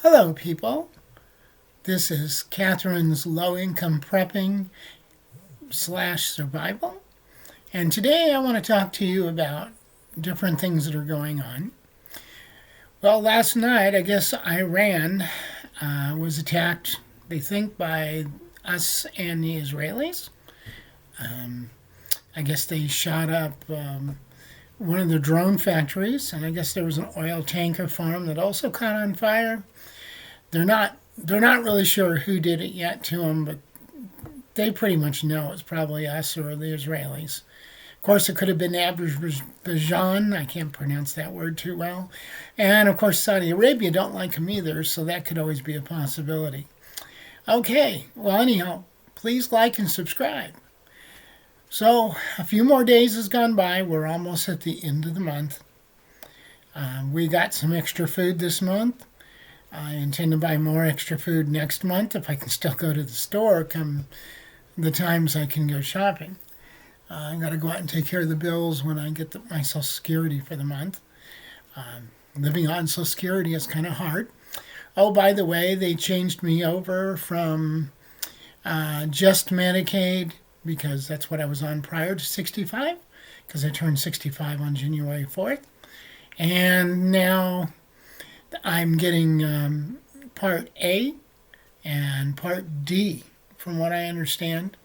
Hello, people. This is Catherine's Low Income Prepping slash Survival. And today I want to talk to you about different things that are going on. Well, last night, I guess Iran was attacked, they think, by us and the Israelis. I guess they shot up one of the drone factories, and I guess there was an oil tanker farm that also caught on fire. They're not really sure who did it yet to them, but they pretty much know it's probably us or the Israelis. Of course, it could have been Azerbaijan. I can't pronounce that word too well. And of course, Saudi Arabia don't like them either, so that could always be a possibility. Okay, well, anyhow, please like and subscribe. So, a few more days has gone by. We're almost at the end of the month. We got some extra food this month. I intend to buy more extra food next month if I can still go to the store come the times I can go shopping. I got to go out and take care of the bills when I get my Social Security for the month. Living on Social Security is kind of hard. Oh, by the way, they changed me over from just Medicaid, because that's what I was on prior to 65, because I turned 65 on January 4th. And now I'm getting Part A and Part D, from what I understand.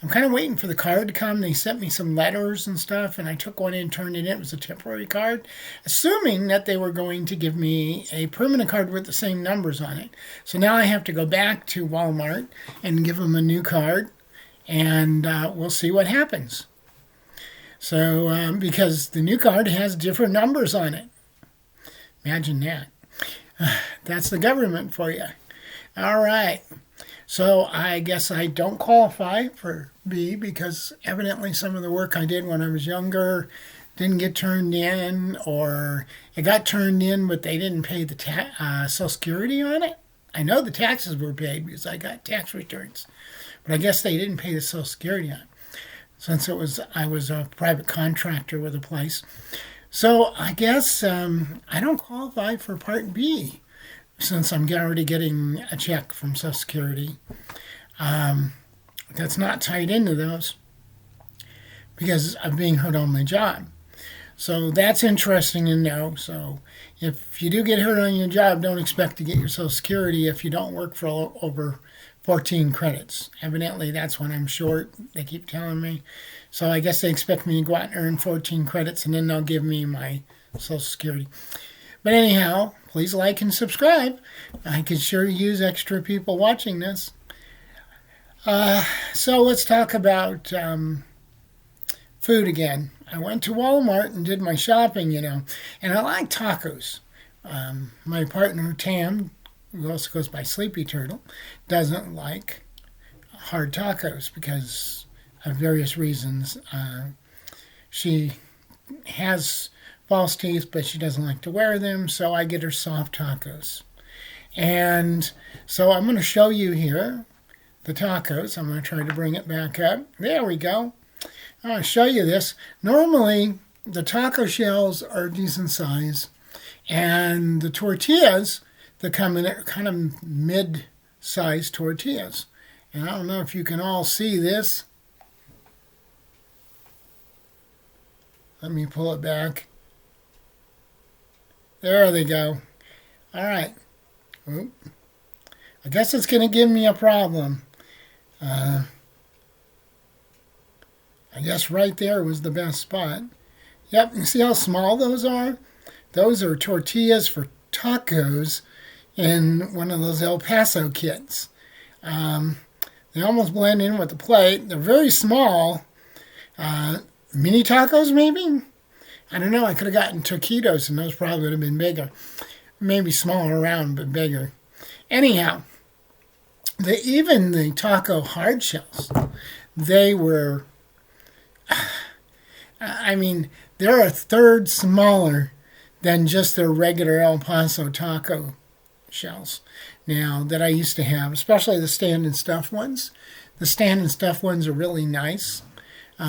I'm kind of waiting for the card to come. They sent me some letters and stuff, and I took one in, turned it in. It was a temporary card, assuming that they were going to give me a permanent card with the same numbers on it. So now I have to go back to Walmart and give them a new card, and we'll see what happens. So, because the new card has different numbers on it. Imagine that. That's the government for you. All right. So I guess I don't qualify for B, because evidently some of the work I did when I was younger didn't get turned in, or it got turned in but they didn't pay the Social Security on it. I know the taxes were paid because I got tax returns, but I guess they didn't pay the Social Security on it, since I was a private contractor with a place. So I guess I don't qualify for Part B, since I'm already getting a check from Social Security. That's not tied into those, because of being hurt on my job. So that's interesting to know. So if you do get hurt on your job, don't expect to get your Social Security if you don't work for over 14 credits. Evidently, that's when I'm short, they keep telling me. So I guess they expect me to go out and earn 14 credits, and then they'll give me my Social Security. But anyhow, please like and subscribe. I could sure use extra people watching this. So let's talk about food again. I went to Walmart and did my shopping, and I like tacos. My partner, Tam, who also goes by Sleepy Turtle, doesn't like hard tacos because of various reasons. She has false teeth, but she doesn't like to wear them, so I get her soft tacos. And so I'm going to show you here the tacos. I'm going to try to bring it back up. There we go. I'm going to show you this. Normally, the taco shells are decent size, and the tortillas that come in are kind of mid-sized tortillas. And I don't know if you can all see this. Let me pull it back. There they go. All right. Oop. I guess it's going to give me a problem. I guess right there was the best spot. Yep, you see how small those are? Those are tortillas for tacos in one of those El Paso kits. They almost blend in with the plate. They're very small. Mini tacos, maybe? I don't know. I could have gotten taquitos, and those probably would have been bigger. Maybe smaller around, but bigger. Anyhow, even the taco hard shells, they were, they're a third smaller than just their regular El Paso taco shells now that I used to have, especially the stand and stuff ones. The stand and stuff ones are really nice.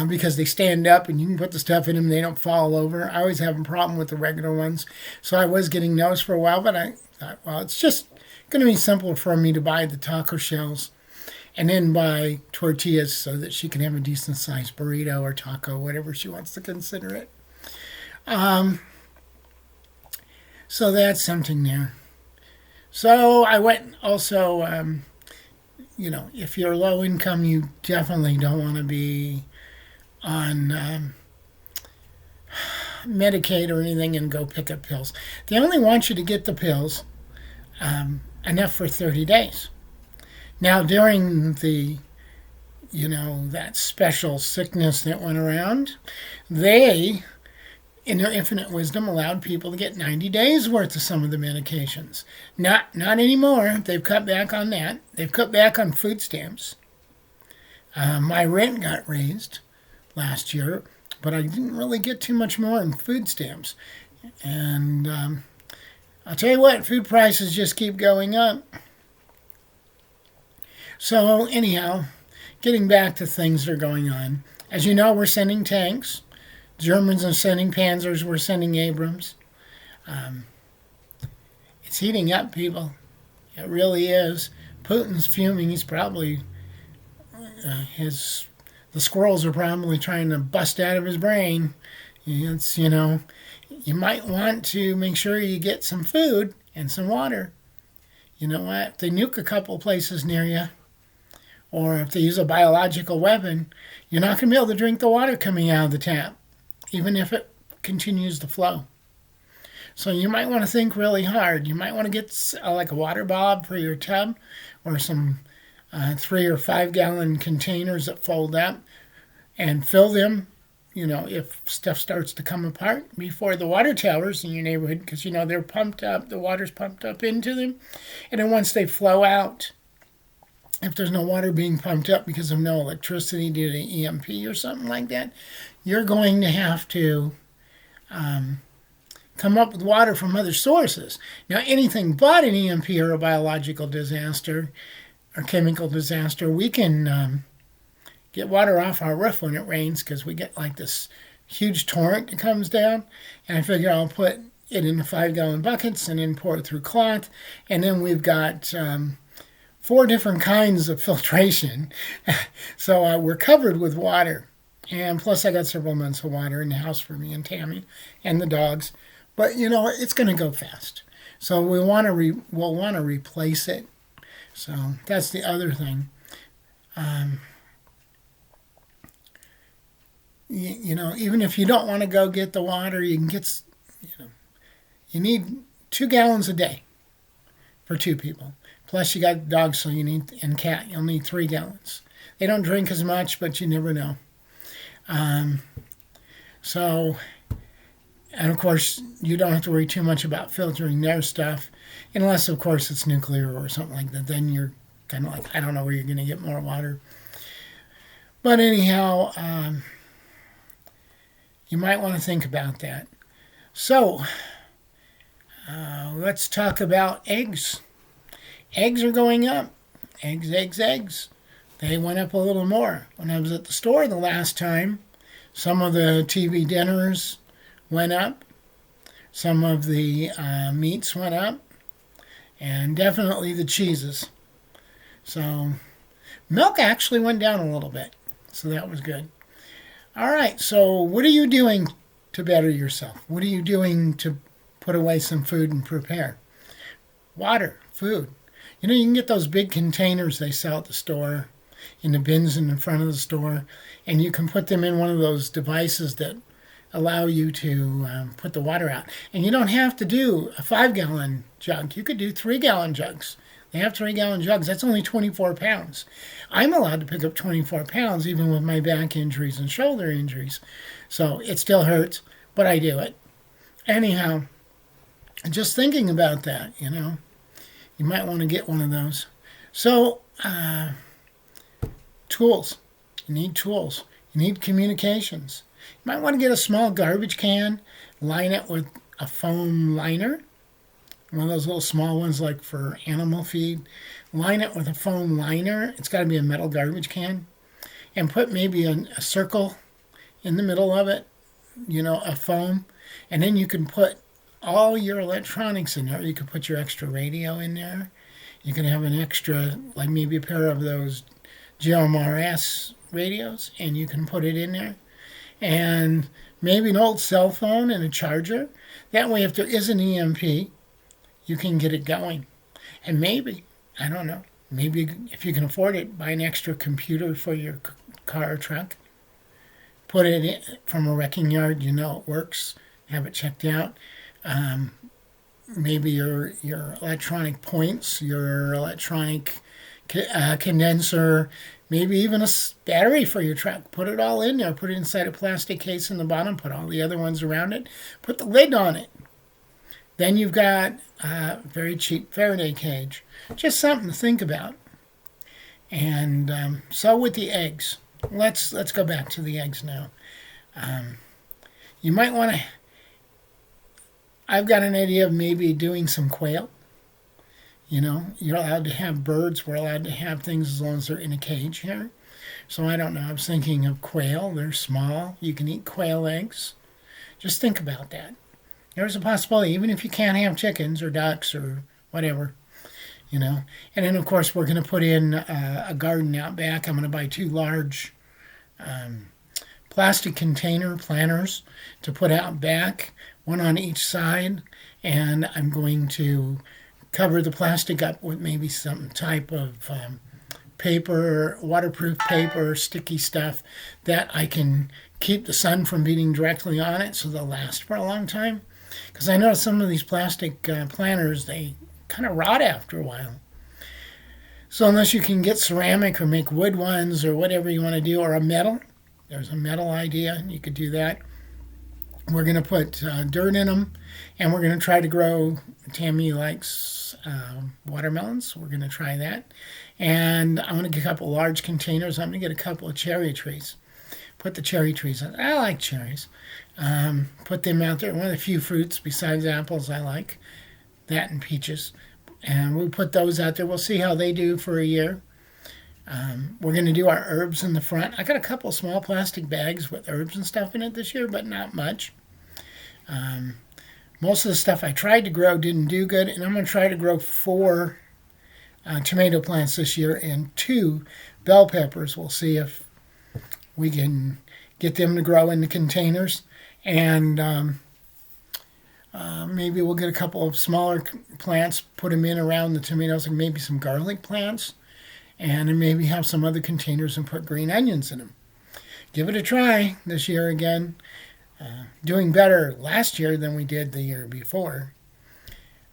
Because they stand up and you can put the stuff in them, they don't fall over. I always have a problem with the regular ones. So I was getting those for a while, but I thought, well, it's just going to be simpler for me to buy the taco shells and then buy tortillas so that she can have a decent sized burrito or taco, whatever she wants to consider it. So that's something there. So I went also, if you're low income, you definitely don't want to be on Medicaid or anything and go pick up pills. They only want you to get the pills enough for 30 days. Now, during the, that special sickness that went around, they, in their infinite wisdom, allowed people to get 90 days worth of some of the medications. Not anymore. They've cut back on that. They've cut back on food stamps. My rent got raised last year, but I didn't really get too much more in food stamps. And I'll tell you what, food prices just keep going up. So anyhow, getting back to things that are going on. As you know, we're sending tanks. Germans are sending Panzers. We're sending Abrams. It's heating up, people. It really is. Putin's fuming. He's probably the squirrels are probably trying to bust out of his brain. It's you might want to make sure you get some food and some water. You know what? If they nuke a couple places near you, or if they use a biological weapon, you're not going to be able to drink the water coming out of the tap, even if it continues to flow. So you might want to think really hard. You might want to get like a water bob for your tub, or some 3 or 5 gallon containers that fold up, and fill them, if stuff starts to come apart before the water towers in your neighborhood, because they're pumped up, the water's pumped up into them. And then once they flow out, if there's no water being pumped up because of no electricity due to EMP or something like that, you're going to have to come up with water from other sources. Now, anything but an EMP or a biological disaster or chemical disaster, we can get water off our roof when it rains, because we get like this huge torrent that comes down. And I figure I'll put it in 5-gallon buckets and then pour it through cloth. And then we've got 4 different kinds of filtration. So we're covered with water. And plus I got several months of water in the house for me and Tammy and the dogs. But it's going to go fast. So we'll want to replace it. So that's the other thing. Even if you don't want to go get the water, you can get, you need 2 gallons a day for 2 people. Plus you got dogs, so and cat, you'll need 3 gallons. They don't drink as much, but you never know. And of course, you don't have to worry too much about filtering their stuff, unless, of course, it's nuclear or something like that. Then you're kind of like, I don't know where you're going to get more water. But anyhow, you might want to think about that. So, let's talk about eggs. Eggs are going up. Eggs. They went up a little more. When I was at the store the last time, some of the TV dinners went up. Some of the meats went up. And definitely the cheeses. So, milk actually went down a little bit. So that was good. All right, so what are you doing to better yourself? What are you doing to put away some food and prepare? Water, food. You can get those big containers they sell at the store, in the bins in the front of the store, and you can put them in one of those devices that allow you to put the water out. And you don't have to do a 5-gallon jug. You could do 3-gallon jugs. They have 3-gallon jugs. That's only 24 pounds. I'm allowed to pick up 24 pounds even with my back injuries and shoulder injuries. So it still hurts, but I do it. Anyhow, just thinking about that, you might want to get one of those. So, tools. You need tools. You need communications. You might want to get a small garbage can, line it with a foam liner, one of those little small ones like for animal feed. Line it with a foam liner. It's got to be a metal garbage can. And put maybe a circle in the middle of it, a foam. And then you can put all your electronics in there. You can put your extra radio in there. You can have an extra, like maybe a pair of those GMRS radios, and you can put it in there. And maybe an old cell phone and a charger. That way, if there is an EMP, you can get it going. And maybe, I don't know, maybe if you can afford it, buy an extra computer for your car or truck. Put it in from a wrecking yard, you know it works. Have it checked out. Maybe your electronic points, your electronic condenser, maybe even a battery for your truck. Put it all in there. Put it inside a plastic case in the bottom. Put all the other ones around it. Put the lid on it. Then you've got a very cheap Faraday cage. Just something to think about. And so with the eggs, let's go back to the eggs now. You might want to. I've got an idea of maybe doing some quail. You know, you're allowed to have birds. We're allowed to have things as long as they're in a cage here. So I don't know. I was thinking of quail. They're small. You can eat quail eggs. Just think about that. There's a possibility, even if you can't have chickens or ducks or whatever, you know. And then, of course, we're going to put in a garden out back. I'm going to buy 2 large plastic container planters to put out back, one on each side. And I'm going to cover the plastic up with maybe some type of paper, waterproof paper, sticky stuff that I can keep the sun from beating directly on it so they'll last for a long time. Because I know some of these plastic planters, they kind of rot after a while. So unless you can get ceramic or make wood ones or whatever you want to do, or a metal, there's a metal idea, you could do that. We're going to put dirt in them, and we're going to try to grow. Tammy likes watermelons. We're going to try that. And I'm going to get a couple large containers. I'm going to get a couple of cherry trees. Put the cherry trees on. I like cherries. Put them out there. One of the few fruits besides apples I like. That and peaches. And we'll put those out there. We'll see how they do for a year. We're going to do our herbs in the front. I got a couple of small plastic bags with herbs and stuff in it this year, but not much. Most of the stuff I tried to grow didn't do good, and I'm going to try to grow 4 tomato plants this year and 2 bell peppers. We'll see if we can get them to grow in the containers, and maybe we'll get a couple of smaller plants, put them in around the tomatoes, and maybe some garlic plants. And then maybe have some other containers and put green onions in them. Give it a try this year again. Doing better last year than we did the year before.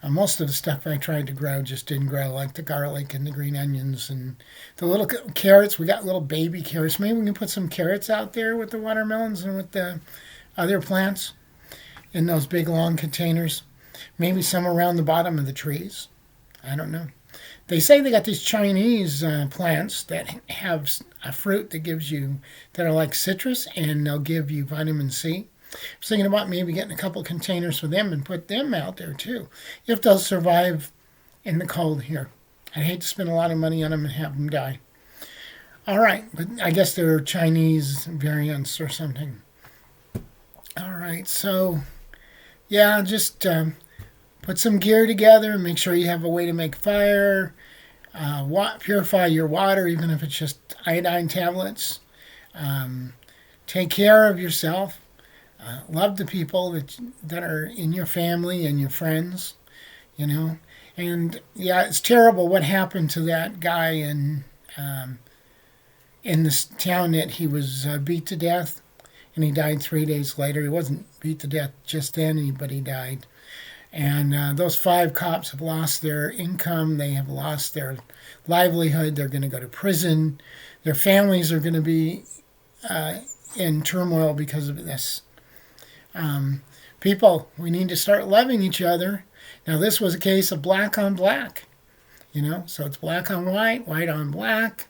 Most of the stuff I tried to grow just didn't grow, like the garlic and the green onions and the little carrots. We got little baby carrots. Maybe we can put some carrots out there with the watermelons and with the other plants in those big long containers. Maybe some around the bottom of the trees. I don't know. They say they got these Chinese plants that have a fruit that gives you, that are like citrus, and they'll give you vitamin C. I was thinking about maybe getting a couple containers for them and put them out there too, if they'll survive in the cold here. I'd hate to spend a lot of money on them and have them die. All right, but I guess they're Chinese variants or something. All right, so yeah, just put some gear together and make sure you have a way to make fire. Purify your water, even if it's just iodine tablets. Take care of yourself. Love the people that are in your family and your friends, you know. And yeah, it's terrible what happened to that guy in this town that he was beat to death, and he died 3 days later. He wasn't beat to death just then, but he died. And those 5 cops have lost their income. They have lost their livelihood. They're going to go to prison. Their families are going to be in turmoil because of this. People, we need to start loving each other. Now, this was a case of black on black, you know, so it's black on white, white on black,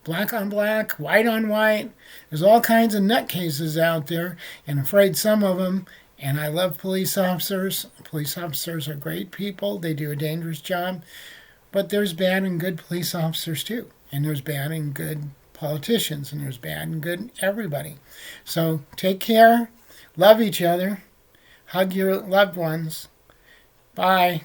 black on black, white on white. There's all kinds of nutcases out there, and I'm afraid some of them. And I love police officers. Police officers are great people. They do a dangerous job. But there's bad and good police officers too. And there's bad and good politicians. And there's bad and good everybody. So take care. Love each other. Hug your loved ones. Bye.